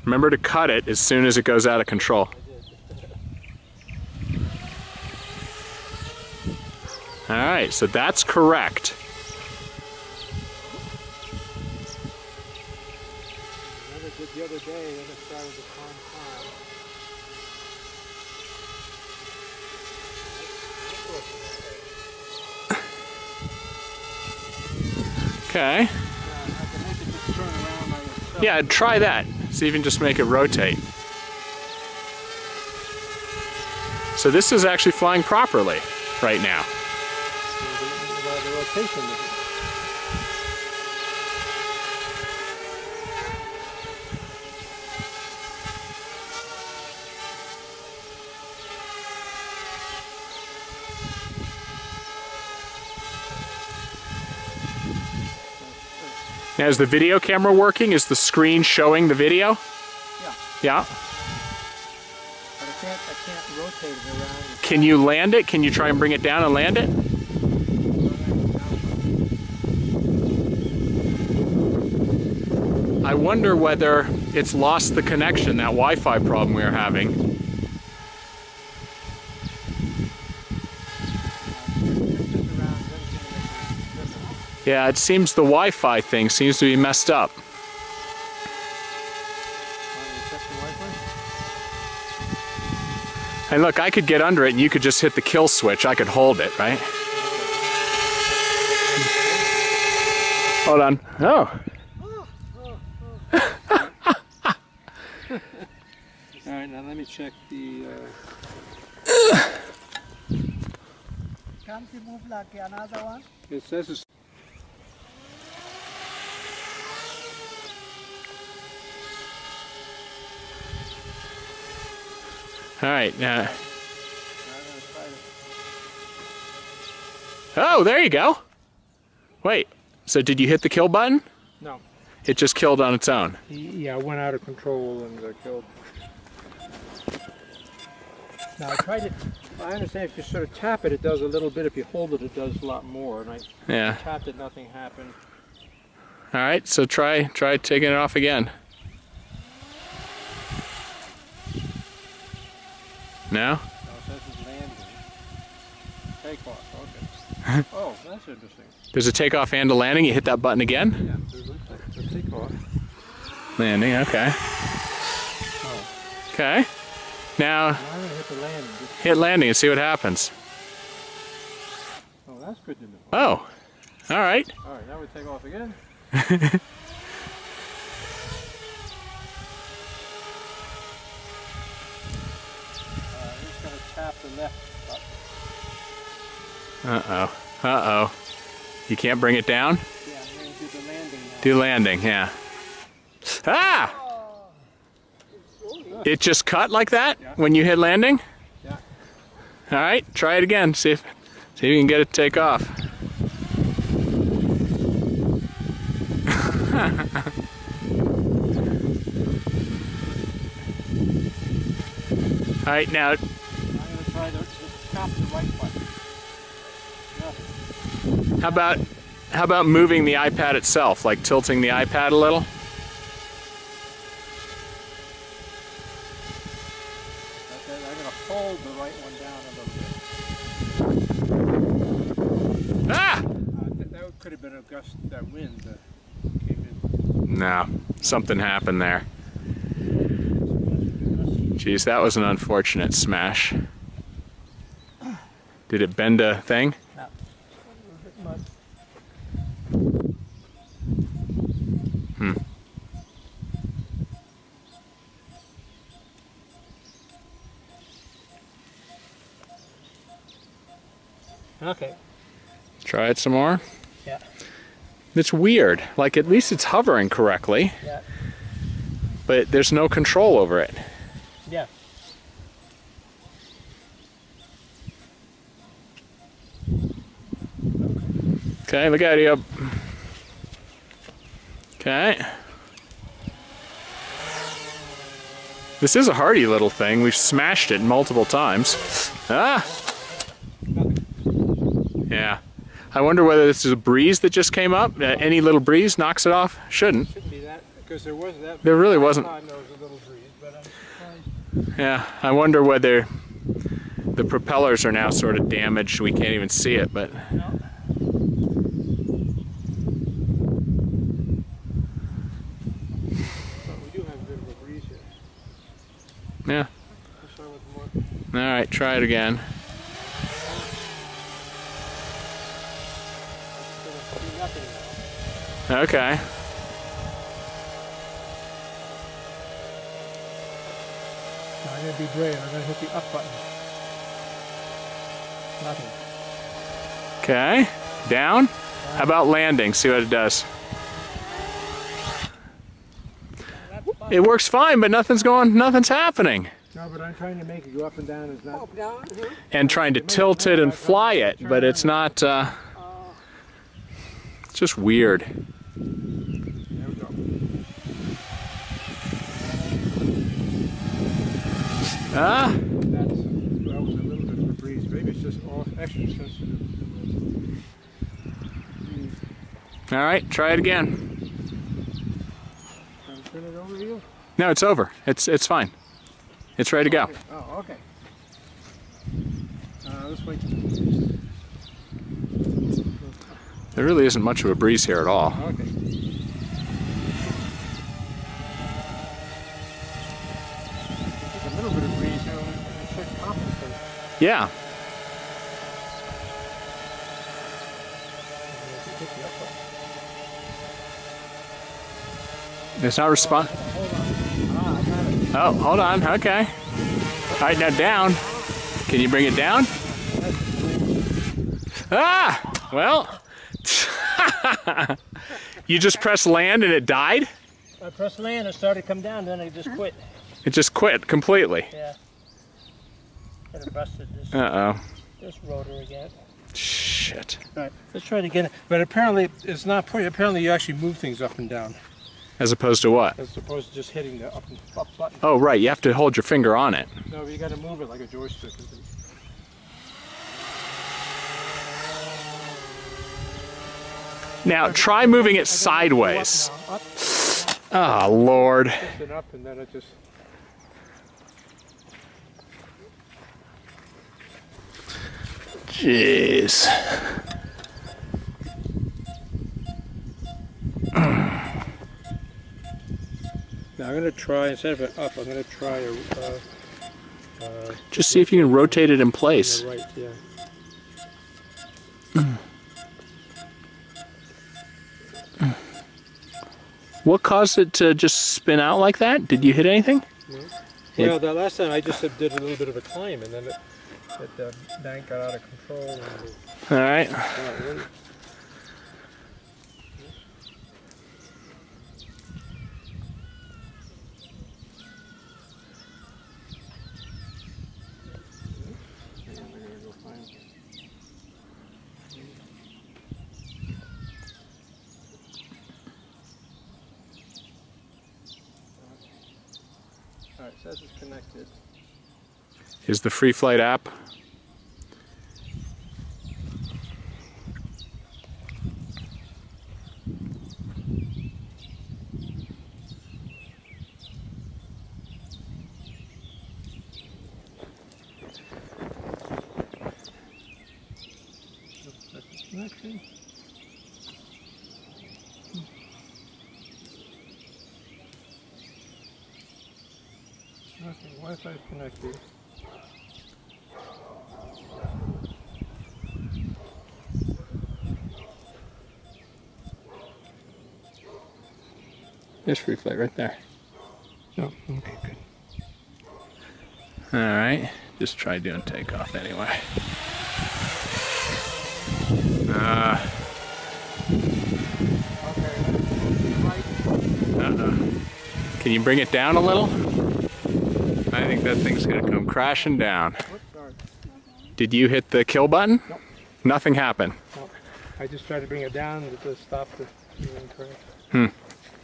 Remember to cut it as soon as it goes out of control. Alright, so that's correct. The other day, then it started to climb time. Okay. I can make it just turn around by itself. Yeah, try that. See if you can just make it rotate. So this is actually flying properly right now. The rotation is Now, is the video camera working? Is the screen showing the video? Yeah. Yeah. But I can't rotate it around. Can you land it? Can you try and bring it down and land it? I wonder whether it's lost the connection, that Wi-Fi problem we were having. Yeah, it seems the Wi-Fi thing seems to be messed up. And look, I could get under it and you could just hit the kill switch. I could hold it, right? Hold on. Oh. Alright, now let me check the... Can't you move like another one? It says it's... Alright, oh, there you go. Wait, so did you hit the kill button? No. It just killed on its own. Yeah, it went out of control and killed. Now I tried it, I understand if you sort of tap it, it does a little bit. If you hold it, it does a lot more. And I tapped it, nothing happened. Alright, so try taking it off again. No? No, it says it's landing. Take off, okay. Oh, that's interesting. There's a takeoff and a landing. You hit that button again? Yeah, there's a takeoff. Landing, okay. Oh. Okay. Now, I'm going to hit the landing. hit landing and see what happens. Oh, that's good to know. Oh, alright. Alright, now we take off again. Just going to tap the left button. Uh-oh. Uh-oh. You can't bring it down? Yeah, I'm going to do the landing now. Do landing, yeah. Ah! It just cut like that when you hit landing? Yeah. Alright, try it again. See if you can get it to take off. Alright, now I'm going to try to just tap the right button. Yeah. how about moving the iPad itself, like tilting the iPad a little? Okay, I'm going to hold the right one down a little bit. Ah! That could have been a gust, that wind came in. No, something happened there. Jeez, that was an unfortunate smash. Did it bend a thing? No. Hmm. Okay. Try it some more. Yeah. It's weird. Like, at least it's hovering correctly. Yeah. But there's no control over it. Yeah. Okay, look out here. Okay. This is a hardy little thing. We've smashed it multiple times. Ah! Yeah. I wonder whether this is a breeze that just came up. Any little breeze knocks it off? Shouldn't. Shouldn't be that. because there was that. There really wasn't. I thought there was a little breeze, but I'm surprised. Yeah, I wonder whether the propellers are now sort of damaged. We can't even see it, but. No. But we do have a bit of a breeze here. Yeah. Let's start with more. All right, try it again. Okay. I'm going to be brave. I'm going to hit the up button. Nothing. Okay. Down. How about landing? See what it does. It works fine, but nothing's happening. No, but I'm trying to make it go up and down. It's not. And trying to tilt it and fly it, but it's not. It's just weird. There we go. Ah. That was a little bit of a breeze. Maybe it's just off extra sensitive. All right, try it again. Can I turn it over to you? No, it's over. It's fine. It's ready to go. Okay. Oh, okay. Let's wait. There really isn't much of a breeze here at all. Okay. There's a little bit of breeze here. It should compensate. Yeah. It's not respond. Hold on. I got it. Oh, hold on. Okay. All right, now down. Can you bring it down? Ah! Well, you just pressed land and it died? I pressed land, it started to come down, then it just quit. It just quit completely. Yeah. Could have busted this rotor again. Shit. All right, let's try it again. But apparently it's not pretty. Apparently you actually move things up and down. As opposed to what? As opposed to just hitting the up button. Oh, right. You have to hold your finger on it. No, but you got to move it like a joystick. Now, try moving it sideways. Up, Oh, Lord. lift it up, and then it just. Jeez. Now I'm going to try, instead of it up, I'm going to try a. Just see if you can rotate it in place. Right, yeah. What caused it to just spin out like that? Did you hit anything? No. Well, the last time I just did a little bit of a climb, and then the bank got out of control. And All right. Alright, it says it's connected. Is the Free Flight app? Connection. Okay, Wi-Fi connected. There's Free Flight right there. Oh, okay, good. All right. Just try doing takeoff anyway. Can you bring it down a little? I think that thing's gonna come crashing down. Did you hit the kill button? Nope. Nothing happened. Nope. I just tried to bring it down and it just stopped the crash. Hmm.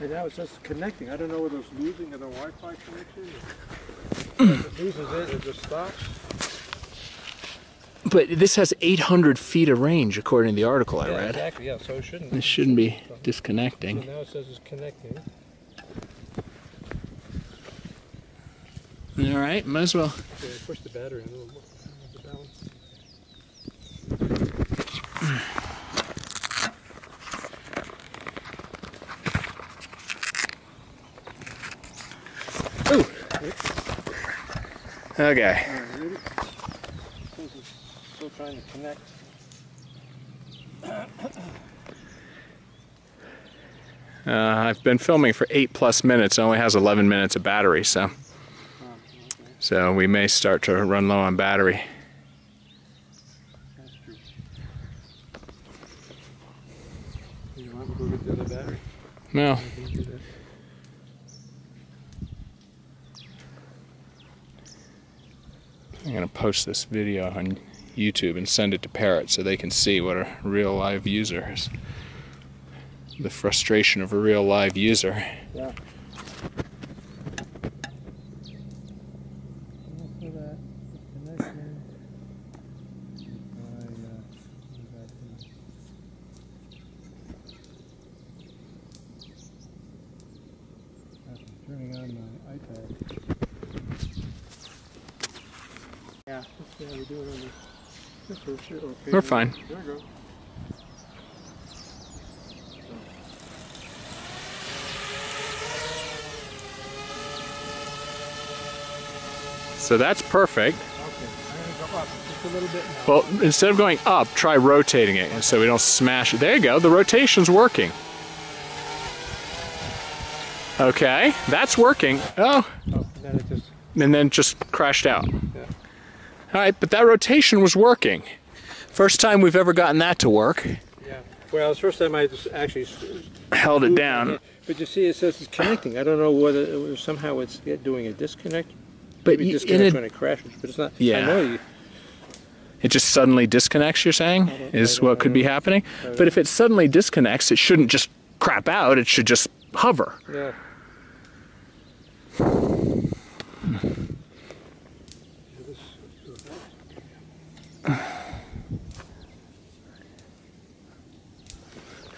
And now it's just connecting. I don't know whether it's losing the Wi-Fi connection. If it loses it, it just stops. But this has 800 feet of range, according to the article I read. Exactly, yeah, so it shouldn't. This shouldn't be disconnecting. So now it says it's connecting. All right, might as well. Okay, push the battery a little more. The balance. Ooh. Okay. All right, ready? Still trying to connect. I've been filming for 8+ minutes. It only has 11 minutes of battery, so we may start to run low on battery. That's true. You want me to go get the other battery? No. I'm going to post this video on YouTube and send it to Parrot so they can see what a real live user is. The frustration of a real live user. Yeah. Turning on my iPad. Yeah, let's see how we do it on this first shit. Okay. We're fine. There we go. So that's perfect. Okay, I'm going to go up just a little bit now. Well, instead of going up, try rotating it so we don't smash it. There you go, the rotation's working. Okay, that's working. Oh, and then just crashed out. Yeah. All right, but that rotation was working. First time we've ever gotten that to work. Yeah. Well, it's the first time I just actually held it down. But you see, it says it's connecting. I don't know whether somehow it's doing a disconnect. But Maybe disconnect when it crashes, but it's not. Yeah. I know it just suddenly disconnects, you're saying, is what could be happening? But if it suddenly disconnects, it shouldn't just crap out, it should just hover. Yeah.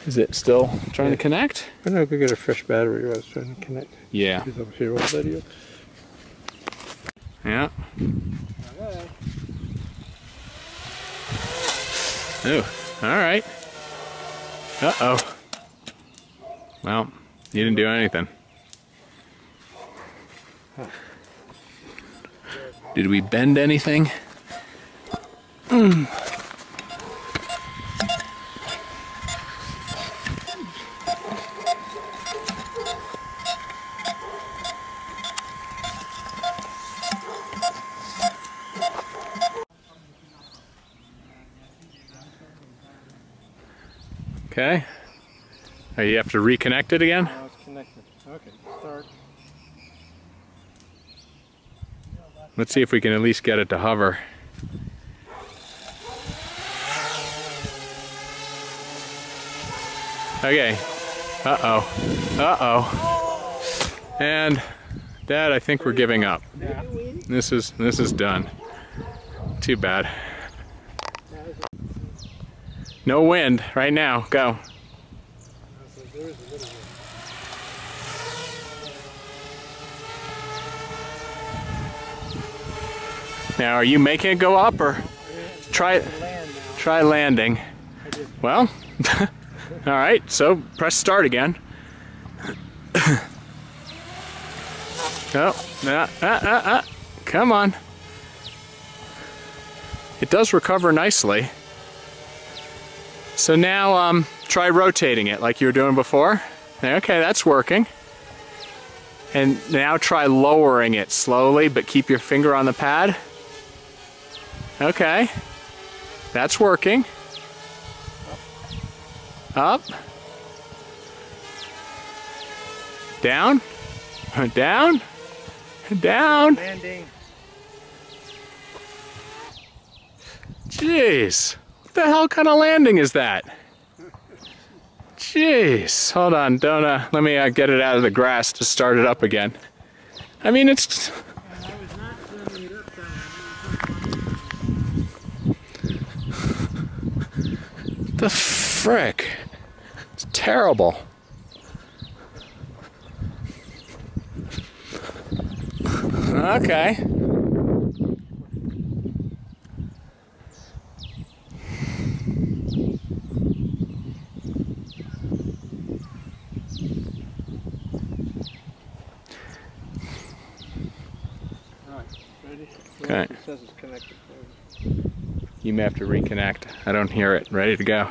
Is it still trying to connect? I'm going to go get a fresh battery. I was trying to connect. Yeah. Here, old video. Yeah. Okay. Ooh, all right. Uh-oh. Well, you didn't do anything. Did we bend anything? Okay. Oh, you have to reconnect it again? Now it's connected. Okay, start. Let's see if we can at least get it to hover. Okay. Uh-oh. Uh-oh. And Dad, I think we're giving up. Yeah. This is done. Too bad. No wind right now. Go. Now, are you making it go up or try landing? Well, all right. So press start again. Oh, come on. It does recover nicely. So now try rotating it like you were doing before. Okay, that's working. And now try lowering it slowly, but keep your finger on the pad. Okay, that's working. Up. Down. Down. Down. Landing. Jeez. What the hell kind of landing is that? Jeez. Hold on, don't let me get it out of the grass to start it up again. I mean, it's... The frick? It's terrible. Okay. Ready? Okay. It says it's connected. You may have to reconnect. I don't hear it. Ready to go.